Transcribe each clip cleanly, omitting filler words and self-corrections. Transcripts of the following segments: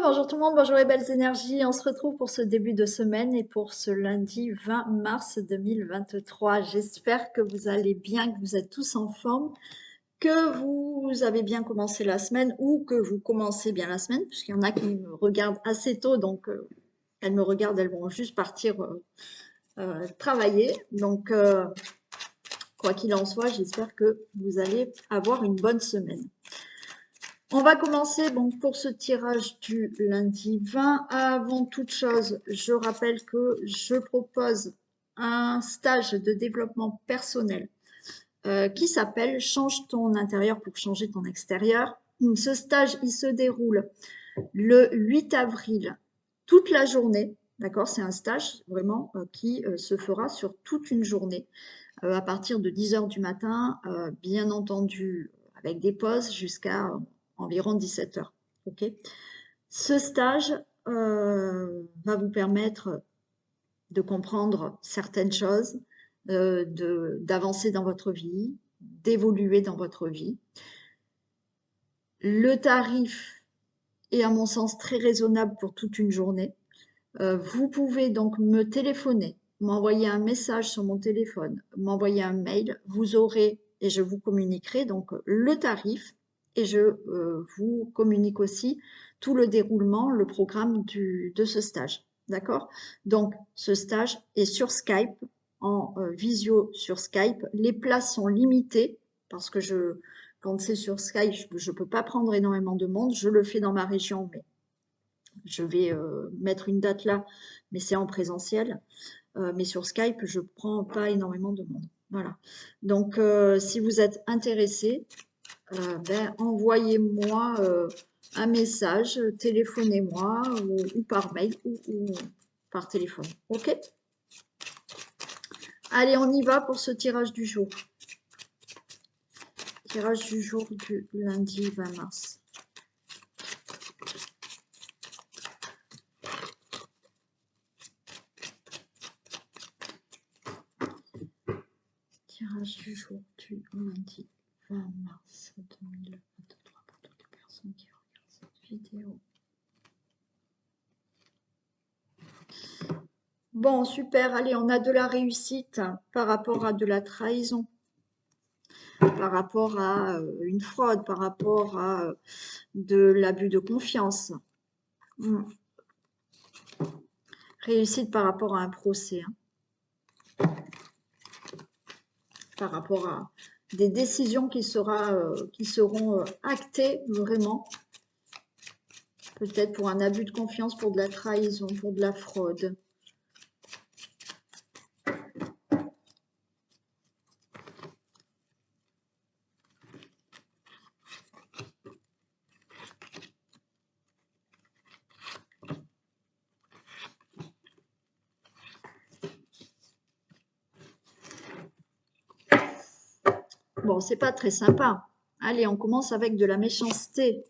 Bonjour tout le monde, bonjour les belles énergies. On se retrouve pour ce début de semaine et pour ce lundi 20 mars 2023. J'espère que vous allez bien, que vous êtes tous en forme, que vous avez bien commencé la semaine ou que vous commencez bien la semaine, puisqu'il y en a qui me regardent assez tôt, donc elles me regardent, elles vont juste partir travailler. Donc, quoi qu'il en soit, j'espère que vous allez avoir une bonne semaine. On va commencer donc pour ce tirage du lundi 20. Avant toute chose, je rappelle que je propose un stage de développement personnel qui s'appelle « Change ton intérieur pour changer ton extérieur ». Ce stage, il se déroule le 8 avril, toute la journée. D'accord, c'est un stage vraiment qui se fera sur toute une journée à partir de 10 h du matin, bien entendu avec des pauses jusqu'à environ 17 h. Okay. Ce stage va vous permettre de comprendre certaines choses, d'avancer dans votre vie, d'évoluer dans votre vie. Le tarif est à mon sens très raisonnable pour toute une journée. Vous pouvez donc me téléphoner, m'envoyer un message sur mon téléphone, m'envoyer un mail, vous aurez et je vous communiquerai donc le tarif et je vous communique aussi tout le déroulement, le programme de ce stage. D'accord? Donc, ce stage est sur Skype, en visio sur Skype. Les places sont limitées parce que quand c'est sur Skype, je ne peux pas prendre énormément de monde. Je le fais dans ma région, mais je vais mettre une date là, mais c'est en présentiel. Mais sur Skype, je ne prends pas énormément de monde. Voilà. Donc, si vous êtes intéressé, envoyez-moi un message, téléphonez-moi ou par mail ou par téléphone. OK? Allez, on y va pour ce tirage du jour. Tirage du jour du lundi 20 mars. Tirage du jour du lundi 20 mars 2023 pour toutes les personnes qui regardent cette vidéo. Bon, super, allez, on a de la réussite par rapport à de la trahison, par rapport à une fraude, par rapport à de l'abus de confiance. Réussite par rapport à un procès, par rapport à des décisions qui seront actées vraiment, peut-être pour un abus de confiance, pour de la trahison, pour de la fraude. Bon, c'est pas très sympa. Allez, on commence avec de la méchanceté.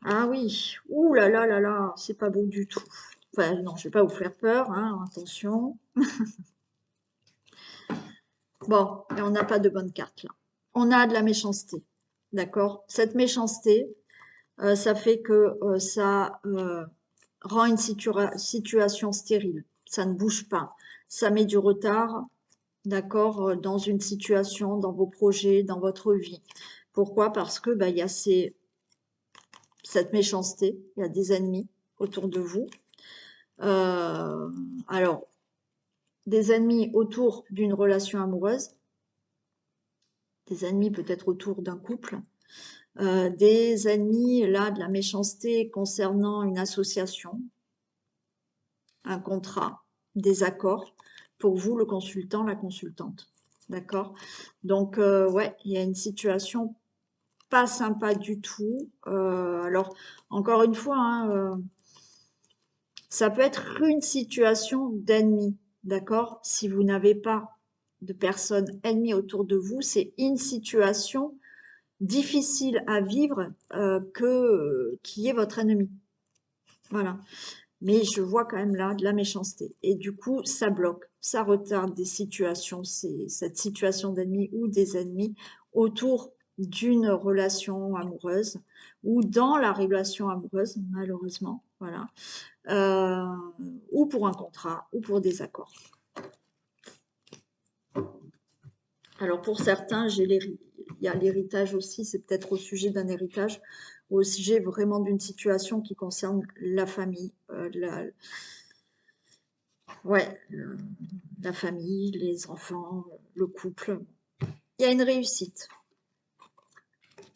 Ah oui, ouh là là là là, c'est pas beau du tout. Enfin, non, je vais pas vous faire peur, hein, attention. Bon, et on n'a pas de bonne carte là. On a de la méchanceté, d'accord? Cette méchanceté, ça fait que ça rend une situation stérile. Ça ne bouge pas. Ça met du retard, d'accord, dans une situation, dans vos projets, dans votre vie. Pourquoi? Parce que il y a cette méchanceté, il y a des ennemis autour de vous. Alors, des ennemis autour d'une relation amoureuse, des ennemis peut-être autour d'un couple, des ennemis, là, de la méchanceté concernant une association, un contrat, des accords, pour vous, le consultant, la consultante. D'accord? Donc, ouais, il y a une situation pas sympa du tout. Alors, encore une fois, hein, ça peut être une situation d'ennemi, d'accord? Si vous n'avez pas de personnes ennemies autour de vous, c'est une situation difficile à vivre qui est votre ennemi. Voilà. Mais je vois quand même là de la méchanceté. Et du coup, ça bloque, ça retarde des situations, cette situation d'ennemi ou des ennemis autour d'une relation amoureuse ou dans la relation amoureuse, malheureusement, voilà, ou pour un contrat ou pour des accords. Alors pour certains, il y a l'héritage aussi, c'est peut-être au sujet d'un héritage ou au sujet vraiment d'une situation qui concerne la famille, ouais, la famille, les enfants, le couple. Il y a une réussite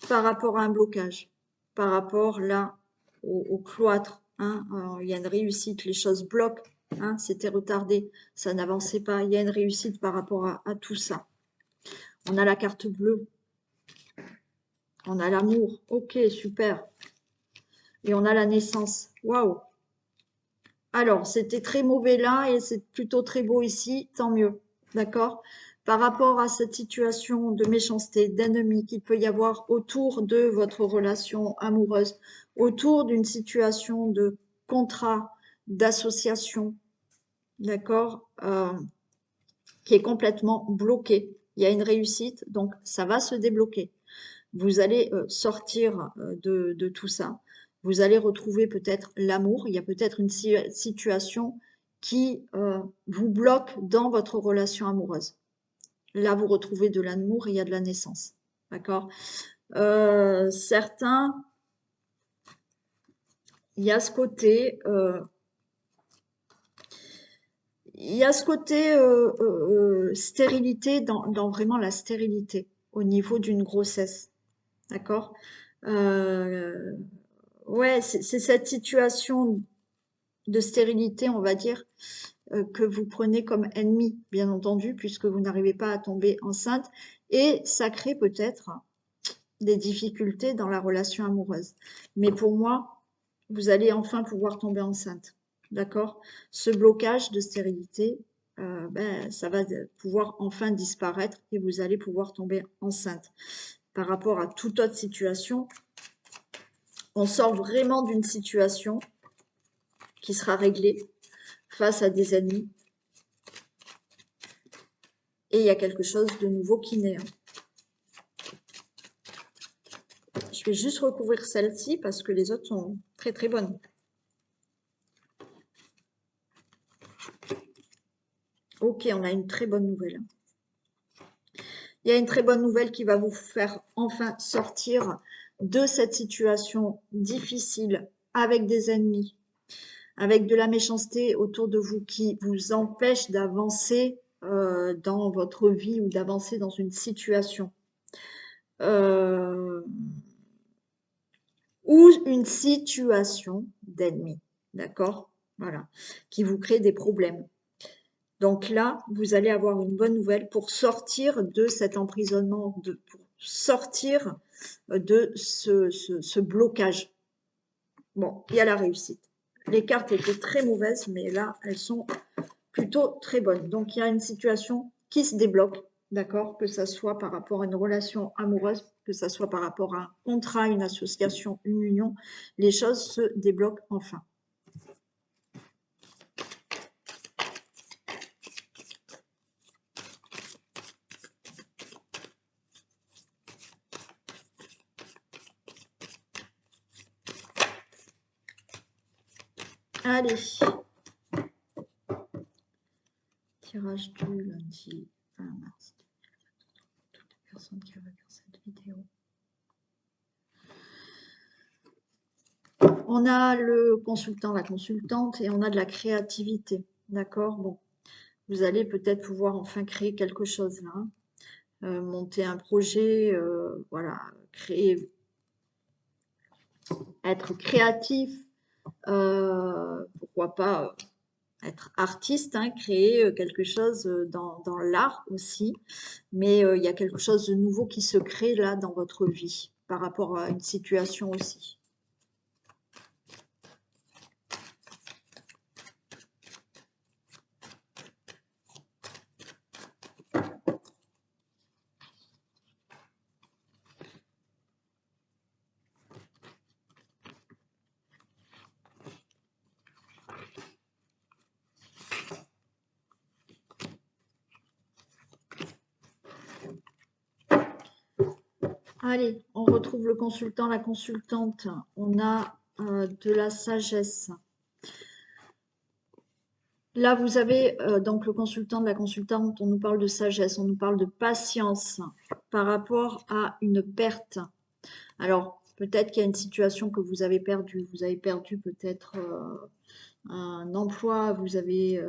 par rapport à un blocage, par rapport là au cloître. Hein, il y a une réussite, les choses bloquent, hein, c'était retardé, ça n'avançait pas. Il y a une réussite par rapport à tout ça. On a la carte bleue, on a l'amour, ok, super. Et on a la naissance, waouh. Alors, c'était très mauvais là et c'est plutôt très beau ici, tant mieux, d'accord? Par rapport à cette situation de méchanceté, d'ennemi qu'il peut y avoir autour de votre relation amoureuse, autour d'une situation de contrat, d'association, d'accord, qui est complètement bloquée. Il y a une réussite, donc ça va se débloquer. Vous allez sortir de tout ça. Vous allez retrouver peut-être l'amour. Il y a peut-être une situation qui vous bloque dans votre relation amoureuse. Là, vous retrouvez de l'amour et il y a de la naissance. D'accord. Certains, il y a ce côté, stérilité dans vraiment la stérilité au niveau d'une grossesse. D'accord. Ouais, c'est cette situation de stérilité, on va dire, que vous prenez comme ennemi, bien entendu, puisque vous n'arrivez pas à tomber enceinte, et ça crée peut-être des difficultés dans la relation amoureuse. Mais pour moi, vous allez enfin pouvoir tomber enceinte, d'accord? Ce blocage de stérilité, ça va pouvoir enfin disparaître et vous allez pouvoir tomber enceinte. Par rapport à toute autre situation, on sort vraiment d'une situation qui sera réglée face à des ennemis. Et il y a quelque chose de nouveau qui naît. Je vais juste recouvrir celle-ci parce que les autres sont très très bonnes. Ok, on a une très bonne nouvelle. Il y a une très bonne nouvelle qui va vous faire enfin sortir de cette situation difficile avec des ennemis, avec de la méchanceté autour de vous qui vous empêche d'avancer dans votre vie ou d'avancer dans une situation. Ou une situation d'ennemi, d'accord? Voilà, qui vous crée des problèmes. Donc là, vous allez avoir une bonne nouvelle pour sortir de cet emprisonnement, pour sortir de ce blocage. Bon, il y a la réussite. Les cartes étaient très mauvaises, mais là, elles sont plutôt très bonnes. Donc, il y a une situation qui se débloque, d'accord? Que ça soit par rapport à une relation amoureuse, que ça soit par rapport à un contrat, une association, une union, les choses se débloquent enfin. Allez. Tirage du lundi 20 mars. Toutes les personnes qui regardent cette vidéo. On a le consultant, la consultante et on a de la créativité. D'accord? Bon, vous allez peut-être pouvoir enfin créer quelque chose là. Monter un projet, voilà, créer, être créatif, pourquoi pas être artiste, hein, créer quelque chose dans l'art aussi, mais il y a quelque chose de nouveau qui se crée là dans votre vie par rapport à une situation aussi. Allez, on retrouve le consultant, la consultante. On a de la sagesse. Là, vous avez donc le consultant de la consultante, on nous parle de sagesse, on nous parle de patience par rapport à une perte. Alors, peut-être qu'il y a une situation que vous avez perdue. Vous avez perdu peut-être un emploi, vous avez...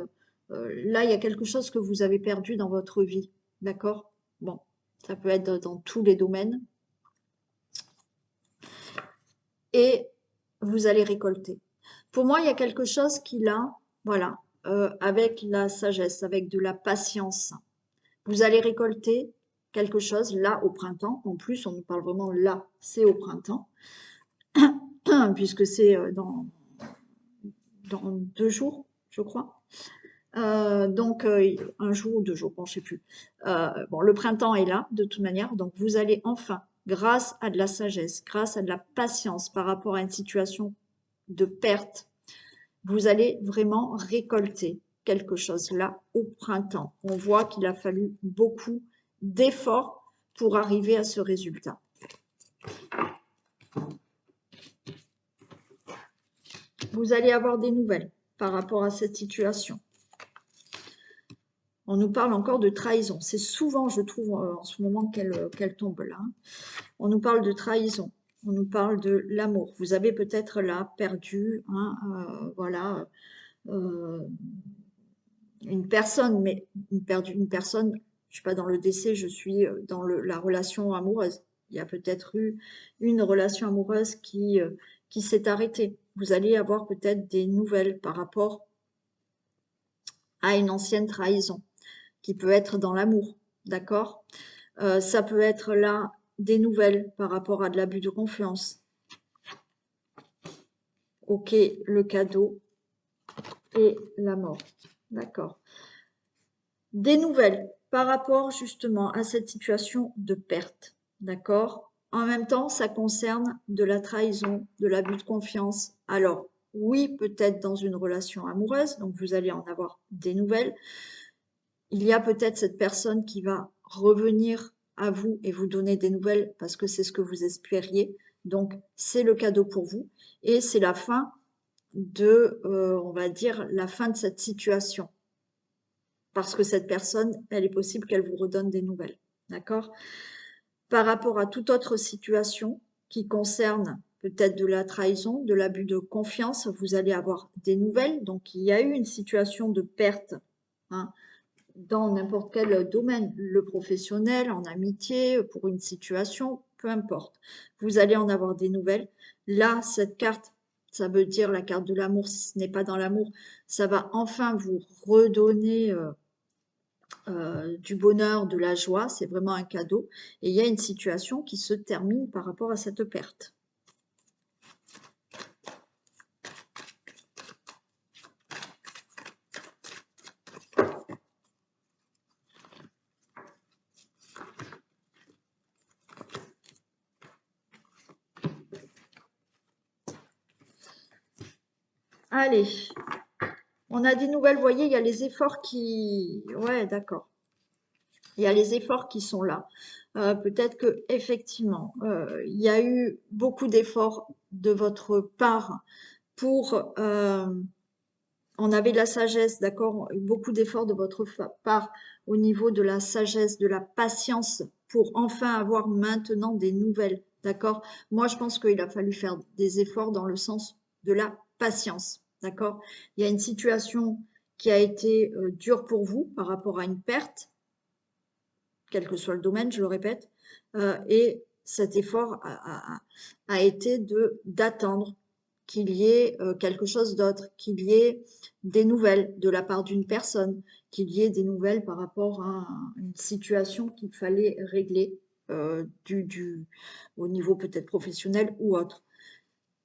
là, il y a quelque chose que vous avez perdu dans votre vie. D'accord? Bon, ça peut être dans tous les domaines. Et vous allez récolter. Pour moi, il y a quelque chose qui là, voilà, avec la sagesse, avec de la patience. Vous allez récolter quelque chose là au printemps. En plus, on nous parle vraiment là, c'est au printemps, puisque c'est dans 2 jours, je crois. Donc, un jour ou 2 jours, bon, je sais plus. Bon, le printemps est là, de toute manière. Donc, vous allez enfin, grâce à de la sagesse, grâce à de la patience par rapport à une situation de perte, vous allez vraiment récolter quelque chose là au printemps. On voit qu'il a fallu beaucoup d'efforts pour arriver à ce résultat. Vous allez avoir des nouvelles par rapport à cette situation. On nous parle encore de trahison. C'est souvent, je trouve, en ce moment qu'elle tombe là. On nous parle de trahison. On nous parle de l'amour. Vous avez peut-être là perdu, hein, voilà, une personne, mais une personne, je suis pas dans le décès, je suis dans la relation amoureuse. Il y a peut-être eu une relation amoureuse qui s'est arrêtée. Vous allez avoir peut-être des nouvelles par rapport à une ancienne trahison qui peut être dans l'amour, d'accord? Ça peut être là des nouvelles par rapport à de l'abus de confiance. Ok, le cadeau et la mort, d'accord? Des nouvelles par rapport justement à cette situation de perte, d'accord? En même temps, ça concerne de la trahison, de l'abus de confiance. Alors, oui, peut-être dans une relation amoureuse, donc vous allez en avoir des nouvelles. Il y a peut-être cette personne qui va revenir à vous et vous donner des nouvelles parce que c'est ce que vous espériez. Donc, c'est le cadeau pour vous et c'est la fin on va dire, la fin de cette situation. Parce que cette personne, elle est possible qu'elle vous redonne des nouvelles. D'accord? Par rapport à toute autre situation qui concerne peut-être de la trahison, de l'abus de confiance, vous allez avoir des nouvelles. Donc, il y a eu une situation de perte, hein, dans n'importe quel domaine, le professionnel, en amitié, pour une situation, peu importe. Vous allez en avoir des nouvelles. Là, cette carte, ça veut dire la carte de l'amour, si ce n'est pas dans l'amour, ça va enfin vous redonner du bonheur, de la joie, c'est vraiment un cadeau. Et il y a une situation qui se termine par rapport à cette perte. Allez, on a des nouvelles, vous voyez, il y a les efforts qui... Ouais, d'accord. Il y a les efforts qui sont là. Peut-être que effectivement, il y a eu beaucoup d'efforts de votre part pour... on avait de la sagesse, d'accord? Beaucoup d'efforts de votre part au niveau de la sagesse, de la patience pour enfin avoir maintenant des nouvelles, d'accord? Moi, je pense qu'il a fallu faire des efforts dans le sens de la patience, d'accord? Il y a une situation qui a été dure pour vous par rapport à une perte, quel que soit le domaine, je le répète, et cet effort a été d'attendre qu'il y ait quelque chose d'autre, qu'il y ait des nouvelles de la part d'une personne, qu'il y ait des nouvelles par rapport à une situation qu'il fallait régler au niveau peut-être professionnel ou autre.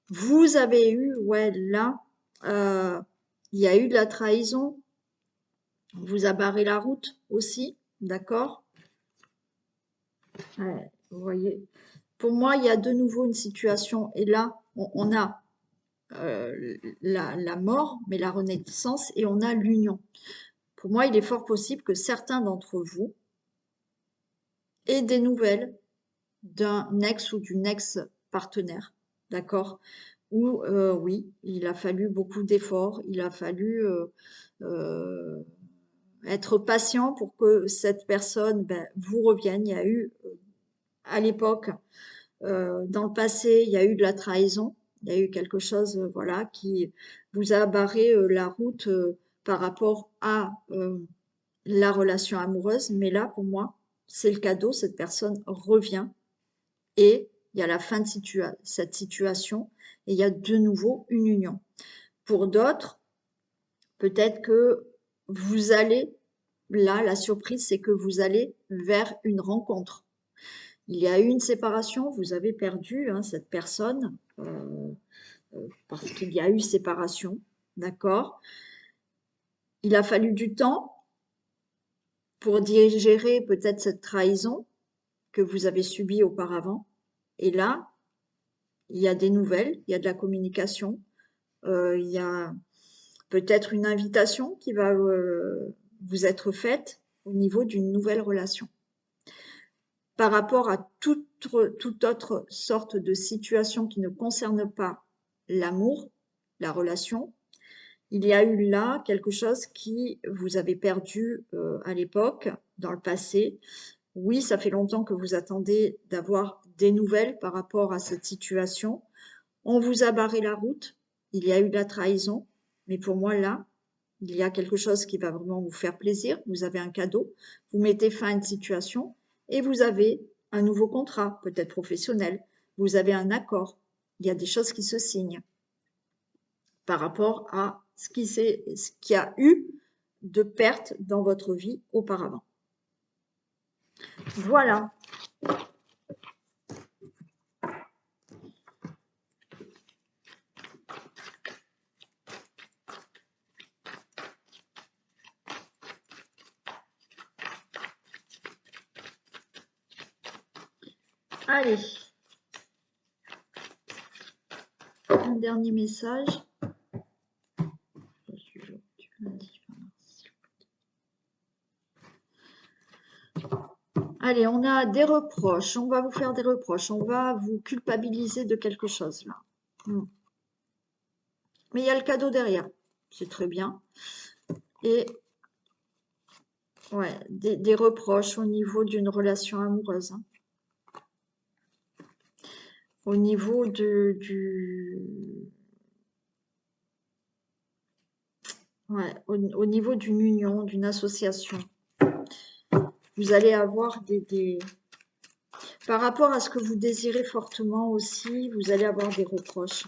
Vous avez eu, ouais, là, il y a eu de la trahison, on vous a barré la route aussi, d'accord? Ouais, vous voyez, pour moi, il y a de nouveau une situation, et là, on a la mort, mais la renaissance, et on a l'union. Pour moi, il est fort possible que certains d'entre vous aient des nouvelles d'un ex ou d'une ex-partenaire, d'accord? Où oui, il a fallu beaucoup d'efforts, il a fallu être patient pour que cette personne vous revienne. Il y a eu à l'époque, dans le passé, il y a eu de la trahison, il y a eu quelque chose voilà, qui vous a barré la route par rapport à la relation amoureuse. Mais là, pour moi, c'est le cadeau, cette personne revient et il y a la fin de cette situation et il y a de nouveau une union. Pour d'autres, peut-être que vous allez, là, la surprise, c'est que vous allez vers une rencontre. Il y a eu une séparation, vous avez perdu cette personne parce qu'il y a eu séparation, d'accord? Il a fallu du temps pour digérer peut-être cette trahison que vous avez subie auparavant. Et là, il y a des nouvelles, il y a de la communication, il y a peut-être une invitation qui va vous être faite au niveau d'une nouvelle relation. Par rapport à toute autre sorte de situation qui ne concerne pas l'amour, la relation, il y a eu là quelque chose qui vous avez perdu à l'époque, dans le passé. Oui, ça fait longtemps que vous attendez d'avoir des nouvelles par rapport à cette situation. On vous a barré la route, il y a eu de la trahison, mais pour moi là, il y a quelque chose qui va vraiment vous faire plaisir. Vous avez un cadeau, vous mettez fin à une situation et vous avez un nouveau contrat, peut-être professionnel. Vous avez un accord. Il y a des choses qui se signent par rapport à ce qui a eu de pertes dans votre vie auparavant. Voilà. Allez. Un dernier message. Allez, on a des reproches. On va vous faire des reproches. On va vous culpabiliser de quelque chose là. Mais il y a le cadeau derrière. C'est très bien. Et ouais, des reproches au niveau d'une relation amoureuse. Au niveau au niveau d'une union, d'une association. Vous allez avoir par rapport à ce que vous désirez fortement aussi, vous allez avoir des reproches.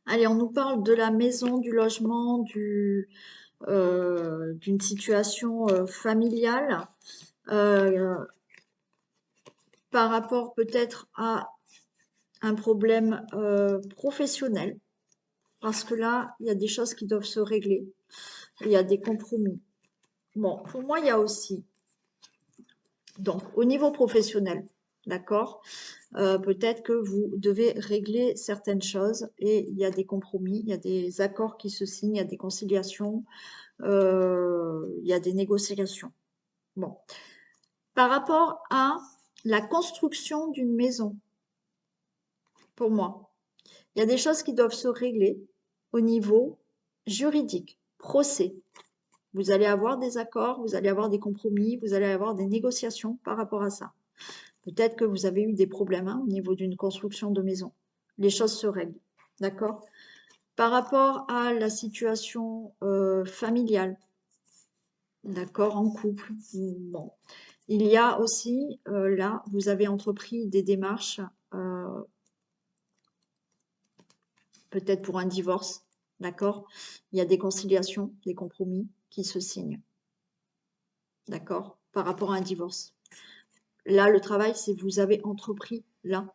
Allez, on nous parle de la maison, du logement, d'une situation familiale par rapport peut-être à un problème professionnel. Parce que là, il y a des choses qui doivent se régler. Il y a des compromis. Bon, pour moi, il y a aussi, donc, au niveau professionnel, d'accord, peut-être que vous devez régler certaines choses et il y a des compromis, il y a des accords qui se signent, il y a des conciliations, il y a des négociations. Bon. Par rapport à la construction d'une maison, pour moi, il y a des choses qui doivent se régler au niveau juridique, procès. Vous allez avoir des accords, vous allez avoir des compromis, vous allez avoir des négociations par rapport à ça. Peut-être que vous avez eu des problèmes au niveau d'une construction de maison. Les choses se règlent, d'accord? Par rapport à la situation familiale, d'accord, en couple, bon. Il y a aussi, là, vous avez entrepris des démarches, peut-être pour un divorce, d'accord? Il y a des conciliations, des compromis qui se signent, d'accord? Par rapport à un divorce. Là, le travail, c'est vous avez entrepris là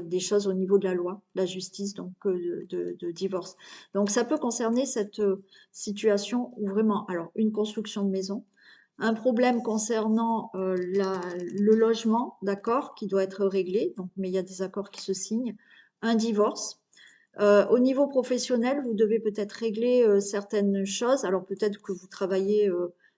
des choses au niveau de la loi, la justice, donc de divorce. Donc ça peut concerner cette situation où vraiment, alors une construction de maison, un problème concernant le logement, d'accord, qui doit être réglé, donc, mais il y a des accords qui se signent, un divorce. Au niveau professionnel, vous devez peut-être régler certaines choses. Alors peut-être que vous travaillez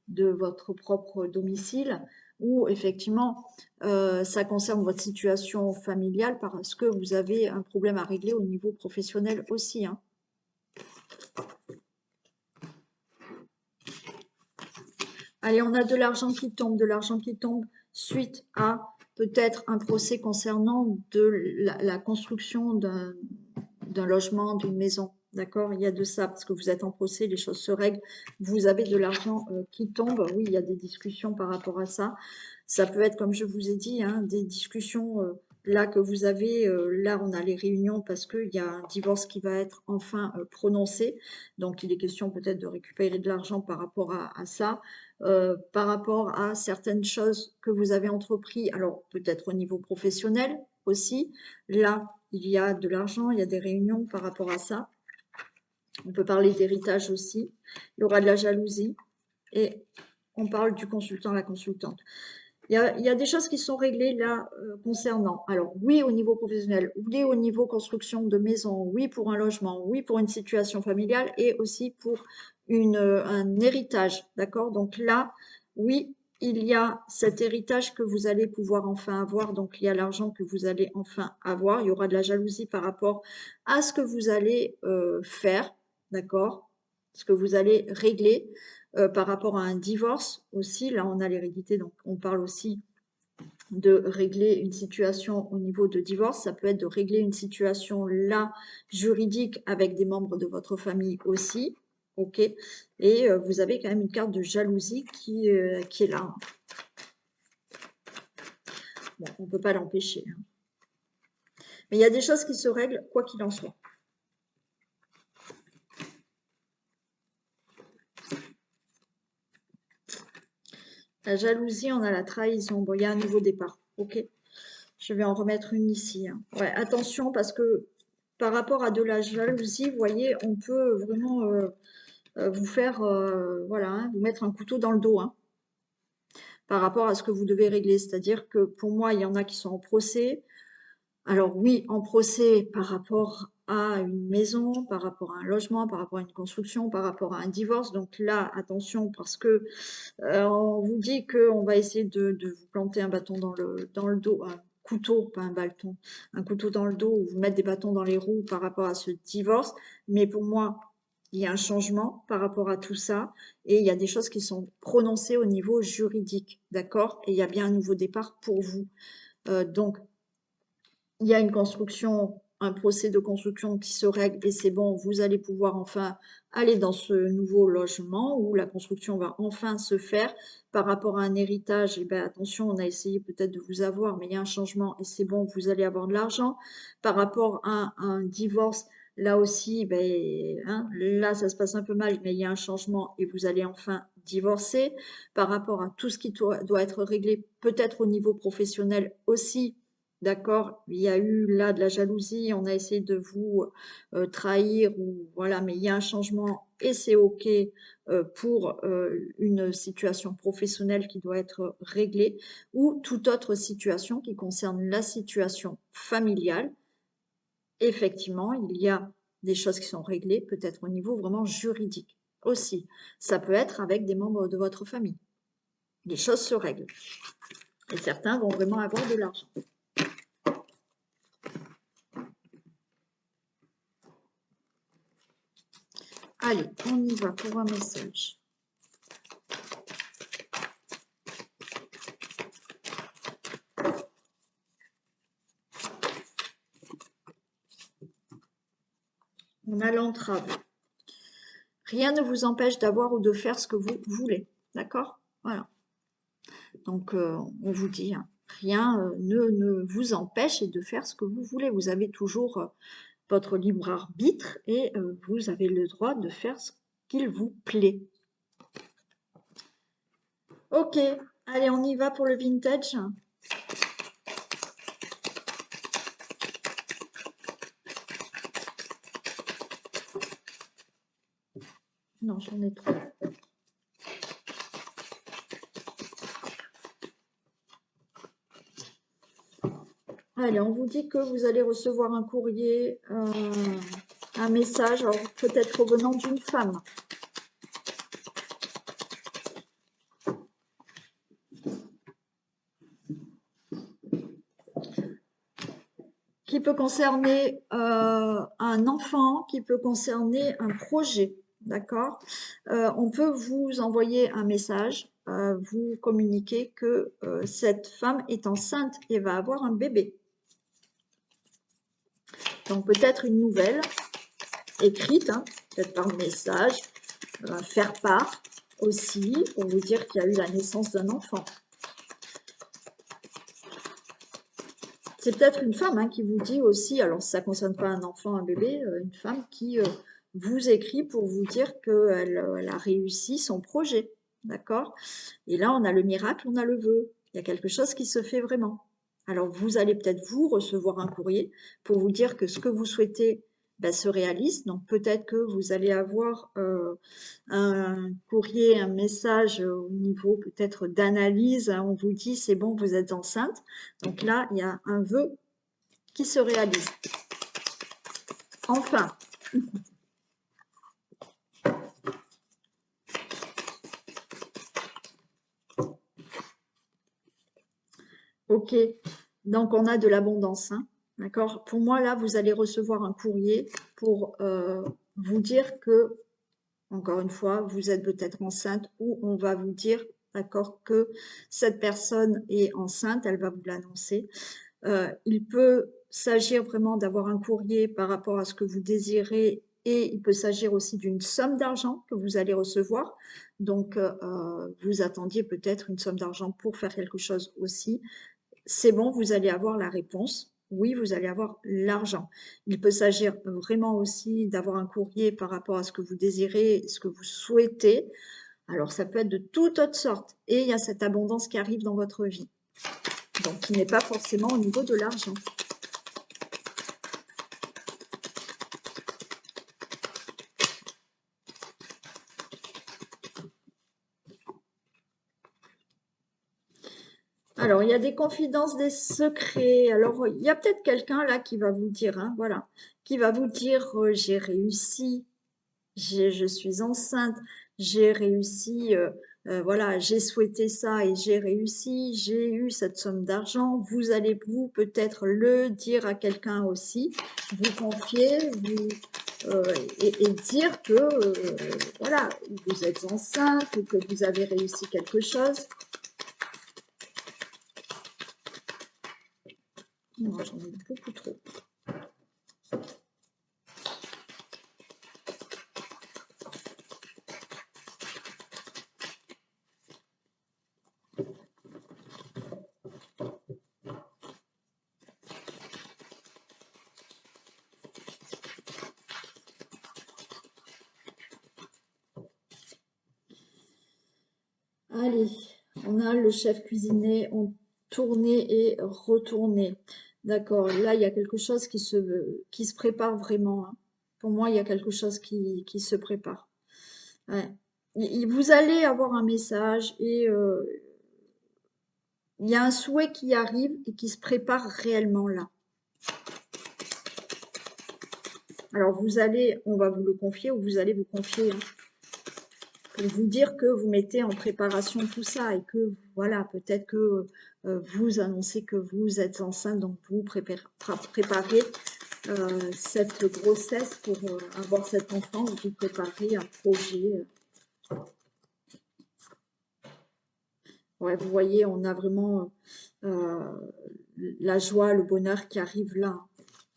de votre propre domicile ou effectivement ça concerne votre situation familiale parce que vous avez un problème à régler au niveau professionnel aussi, hein. Allez, on a de l'argent qui tombe suite à peut-être un procès concernant la construction d'un logement, d'une maison. D'accord? Il y a de ça, parce que vous êtes en procès, les choses se règlent. Vous avez de l'argent qui tombe. Oui, il y a des discussions par rapport à ça. Ça peut être, comme je vous ai dit, hein, des discussions là que vous avez. Là, on a les réunions parce qu'il y a un divorce qui va être enfin prononcé. Donc, il est question peut-être de récupérer de l'argent par rapport à ça. Par rapport à certaines choses que vous avez entrepris, alors peut-être au niveau professionnel aussi. Là, il y a de l'argent, il y a des réunions par rapport à ça. On peut parler d'héritage aussi. Il y aura de la jalousie et on parle du consultant, la consultante. Il y a des choses qui sont réglées là concernant. Alors oui au niveau professionnel, oui au niveau construction de maison, oui pour un logement, oui pour une situation familiale et aussi pour un héritage. D'accord? Donc là, oui, il y a cet héritage que vous allez pouvoir enfin avoir. Donc il y a l'argent que vous allez enfin avoir. Il y aura de la jalousie par rapport à ce que vous allez faire. D'accord? Ce que vous allez régler par rapport à un divorce aussi. Là, on a l'hérédité, donc on parle aussi de régler une situation au niveau de divorce. Ça peut être de régler une situation là juridique avec des membres de votre famille aussi. Ok. Et vous avez quand même une carte de jalousie qui est là. Bon, on ne peut pas l'empêcher, hein. Mais il y a des choses qui se règlent quoi qu'il en soit. La jalousie, on a la trahison. Bon, il y a un nouveau départ. Ok. Je vais en remettre une ici, hein. Ouais, attention parce que par rapport à de la jalousie, vous voyez, on peut vraiment vous faire, voilà, hein, vous mettre un couteau dans le dos, hein, par rapport à ce que vous devez régler. C'est-à-dire que pour moi, il y en a qui sont en procès. Alors oui, en procès par rapport à une maison, par rapport à un logement, par rapport à une construction, par rapport à un divorce. Donc là, attention parce que on vous dit qu'on va essayer de vous planter un bâton dans le dos, un couteau, pas un bâton, un couteau dans le dos ou vous mettre des bâtons dans les roues par rapport à ce divorce. Mais pour moi, il y a un changement par rapport à tout ça et il y a des choses qui sont prononcées au niveau juridique, d'accord? Et il y a bien un nouveau départ pour vous. Donc, il y a une construction, un procès de construction qui se règle et c'est bon, vous allez pouvoir enfin aller dans ce nouveau logement où la construction va enfin se faire. Par rapport à un héritage, et ben attention, on a essayé peut-être de vous avoir, mais il y a un changement et c'est bon, vous allez avoir de l'argent. Par rapport à un divorce, là aussi, ben, hein, là ça se passe un peu mal, mais il y a un changement et vous allez enfin divorcer. Par rapport à tout ce qui doit être réglé, peut-être au niveau professionnel aussi. D'accord, il y a eu là de la jalousie, on a essayé de vous trahir, ou voilà, mais il y a un changement et c'est OK pour une situation professionnelle qui doit être réglée, ou toute autre situation qui concerne la situation familiale. Effectivement, il y a des choses qui sont réglées, peut-être au niveau vraiment juridique aussi. Ça peut être avec des membres de votre famille. Les choses se règlent. Et certains vont vraiment avoir de l'argent. Allez, on y va pour un message. On a l'entrave. Rien ne vous empêche d'avoir ou de faire ce que vous voulez. D'accord? Voilà. Donc, on vous dit, hein, rien ne vous empêche de faire ce que vous voulez. Vous avez toujours votre libre arbitre et vous avez le droit de faire ce qu'il vous plaît. Ok, allez, on y va pour le vintage. Non, j'en ai trop. Allez, on vous dit que vous allez recevoir un courrier, un message, alors peut-être provenant d'une femme. Qui peut concerner un enfant, qui peut concerner un projet, d'accord? On peut vous envoyer un message, vous communiquer que cette femme est enceinte et va avoir un bébé. Donc peut-être une nouvelle écrite, hein, peut-être par message, faire part aussi pour vous dire qu'il y a eu la naissance d'un enfant. C'est peut-être une femme hein, qui vous dit aussi, alors ça ne concerne pas un enfant, un bébé, une femme qui vous écrit pour vous dire qu'elle a réussi son projet, d'accord? Et là, on a le miracle, on a le vœu. Il y a quelque chose qui se fait vraiment. Alors, vous allez peut-être vous recevoir un courrier pour vous dire que ce que vous souhaitez ben, se réalise. Donc, peut-être que vous allez avoir un courrier, un message au niveau peut-être d'analyse. Hein, on vous dit, c'est bon, vous êtes enceinte. Donc là, il y a un vœu qui se réalise. Enfin. Ok, donc on a de l'abondance, hein, d'accord? Pour moi, là, vous allez recevoir un courrier pour vous dire que, encore une fois, vous êtes peut-être enceinte ou on va vous dire, d'accord, que cette personne est enceinte, elle va vous l'annoncer. Il peut s'agir vraiment d'avoir un courrier par rapport à ce que vous désirez et il peut s'agir aussi d'une somme d'argent que vous allez recevoir. Donc, vous attendiez peut-être une somme d'argent pour faire quelque chose aussi. C'est bon, vous allez avoir la réponse. Oui, vous allez avoir l'argent. Il peut s'agir vraiment aussi d'avoir un courrier par rapport à ce que vous désirez, ce que vous souhaitez. Alors, ça peut être de toute autre sorte. Et il y a cette abondance qui arrive dans votre vie. Donc, qui n'est pas forcément au niveau de l'argent. Alors, il y a des confidences, des secrets. Alors, il y a peut-être quelqu'un là qui va vous dire, hein, voilà, qui va vous dire, j'ai réussi, je suis enceinte, j'ai réussi, voilà, j'ai souhaité ça et j'ai réussi, j'ai eu cette somme d'argent. Vous allez vous peut-être le dire à quelqu'un aussi, vous confier, et dire que, voilà, vous êtes enceinte ou que vous avez réussi quelque chose. Non, j'en ai beaucoup trop. Allez, on a le chef cuisinier, on tournait et retournait. D'accord, là, il y a quelque chose qui se prépare vraiment. Hein. Pour moi, il y a quelque chose qui se prépare. Ouais. Vous allez avoir un message et il y a un souhait qui arrive et qui se prépare réellement là. Alors, on va vous le confier ou vous allez vous confier. Hein. Pour vous dire que vous mettez en préparation tout ça et que voilà, peut-être que vous annoncez que vous êtes enceinte, donc vous préparez cette grossesse pour avoir cet enfant, vous préparez un projet. Ouais, vous voyez, on a vraiment la joie, le bonheur qui arrive là.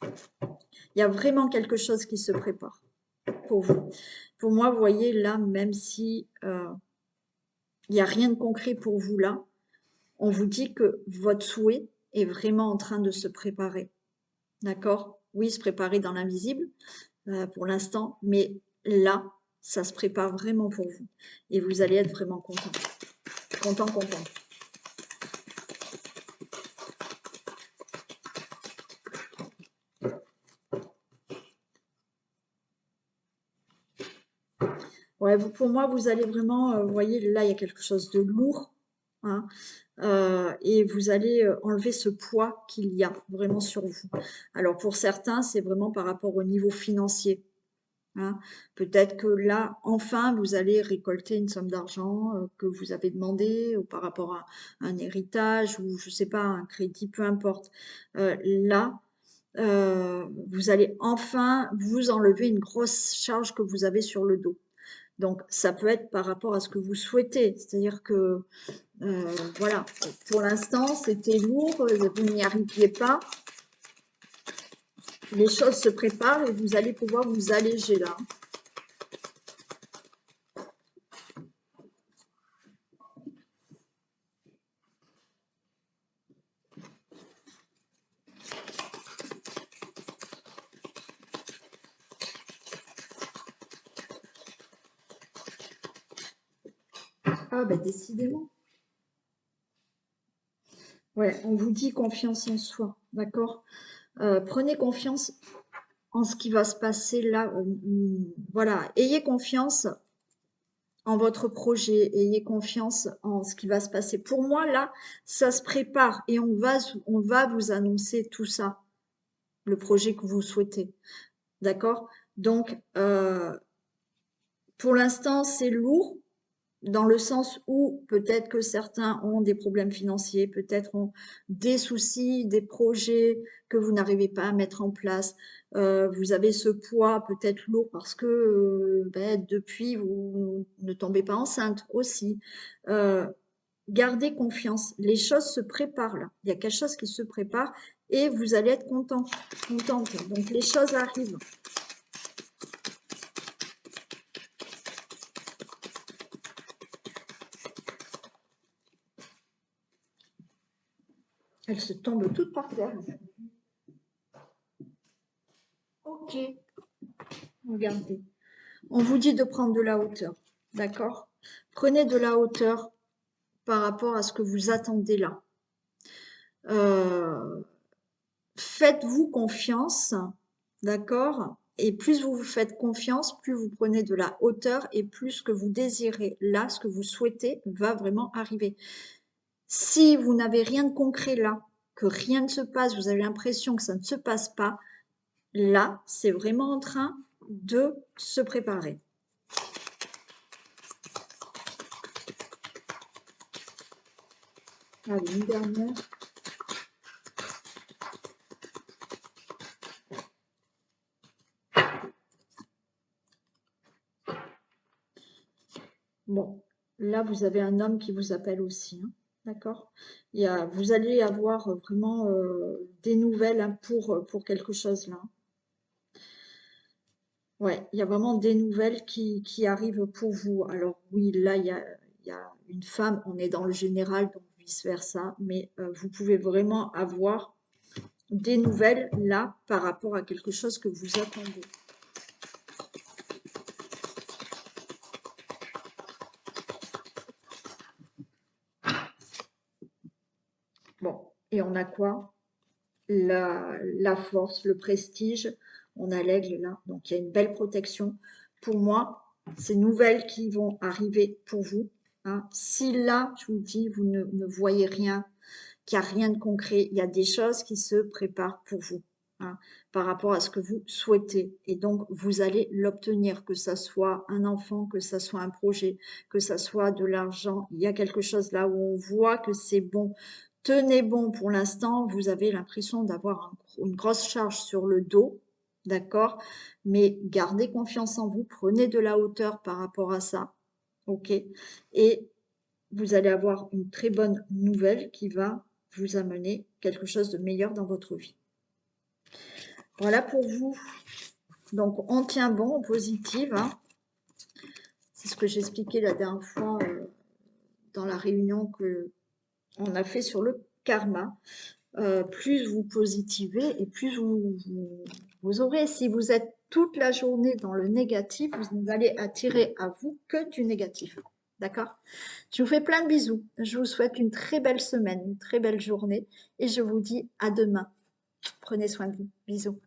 Il y a vraiment quelque chose qui se prépare pour vous. Pour moi, vous voyez, là, même si il n'y a rien de concret pour vous là, on vous dit que votre souhait est vraiment en train de se préparer. D'accord? Oui, se préparer dans l'invisible pour l'instant, mais là, ça se prépare vraiment pour vous. Et vous allez être vraiment content. Content, content. Ouais, pour moi, vous allez vraiment, vous voyez, là, il y a quelque chose de lourd, hein, et vous allez enlever ce poids qu'il y a vraiment sur vous. Alors, pour certains, c'est vraiment par rapport au niveau financier, hein. Peut-être que là, enfin, vous allez récolter une somme d'argent que vous avez demandé, ou par rapport à un héritage, ou je sais pas, un crédit, peu importe. Là, vous allez enfin vous enlever une grosse charge que vous avez sur le dos. Donc, ça peut être par rapport à ce que vous souhaitez. C'est-à-dire que, voilà, pour l'instant, c'était lourd, vous n'y arriviez pas. Les choses se préparent et vous allez pouvoir vous alléger là. Ah, ben décidément. Ouais, on vous dit confiance en soi, d'accord? Prenez confiance en ce qui va se passer là. Voilà, ayez confiance en votre projet, ayez confiance en ce qui va se passer. Pour moi, là, ça se prépare et on va vous annoncer tout ça, le projet que vous souhaitez. D'accord? Donc, pour l'instant, c'est lourd dans le sens où peut-être que certains ont des problèmes financiers, peut-être ont des soucis, des projets que vous n'arrivez pas à mettre en place. Vous avez ce poids peut-être lourd parce que ben, depuis, vous ne tombez pas enceinte aussi. Euh, Gardez confiance. Les choses se préparent là. Il y a quelque chose qui se prépare et vous allez être content, contente. Donc les choses arrivent. Elles se tombent toutes par terre. Ok, regardez. On vous dit de prendre de la hauteur, d'accord? Prenez de la hauteur par rapport à ce que vous attendez là. Euh, Faites-vous confiance, d'accord? Et plus vous vous faites confiance, plus vous prenez de la hauteur et plus ce que vous désirez là, ce que vous souhaitez, va vraiment arriver. Si vous n'avez rien de concret là, que rien ne se passe, vous avez l'impression que ça ne se passe pas, là, c'est vraiment en train de se préparer. Allez, une dernière. Bon, là, vous avez un homme qui vous appelle aussi, hein, d'accord? Vous allez avoir vraiment des nouvelles hein, pour quelque chose là. Ouais, il y a vraiment des nouvelles qui arrivent pour vous. Alors oui, là, il y a une femme, on est dans le général, donc vice-versa, mais vous pouvez vraiment avoir des nouvelles là par rapport à quelque chose que vous attendez. Bon, et on a quoi? La force, le prestige. On a l'aigle là, donc il y a une belle protection. Pour moi, ces nouvelles qui vont arriver pour vous, hein. Si là, je vous dis, vous ne voyez rien, qu'il n'y a rien de concret, il y a des choses qui se préparent pour vous, hein, par rapport à ce que vous souhaitez. Et donc, vous allez l'obtenir, que ça soit un enfant, que ça soit un projet, que ça soit de l'argent. Il y a quelque chose là où on voit que c'est bon. Tenez bon pour l'instant, vous avez l'impression d'avoir une grosse charge sur le dos, d'accord? Mais gardez confiance en vous, prenez de la hauteur par rapport à ça, ok? Et vous allez avoir une très bonne nouvelle qui va vous amener quelque chose de meilleur dans votre vie. Voilà pour vous. Donc, on tient bon, on positive, hein. C'est ce que j'expliquais la dernière fois dans la réunion que on a fait sur le karma. Plus vous positivez et plus vous aurez. Si vous êtes toute la journée dans le négatif, vous n'allez attirer à vous que du négatif. D'accord? Je vous fais plein de bisous. Je vous souhaite une très belle semaine, une très belle journée et je vous dis à demain. Prenez soin de vous. Bisous.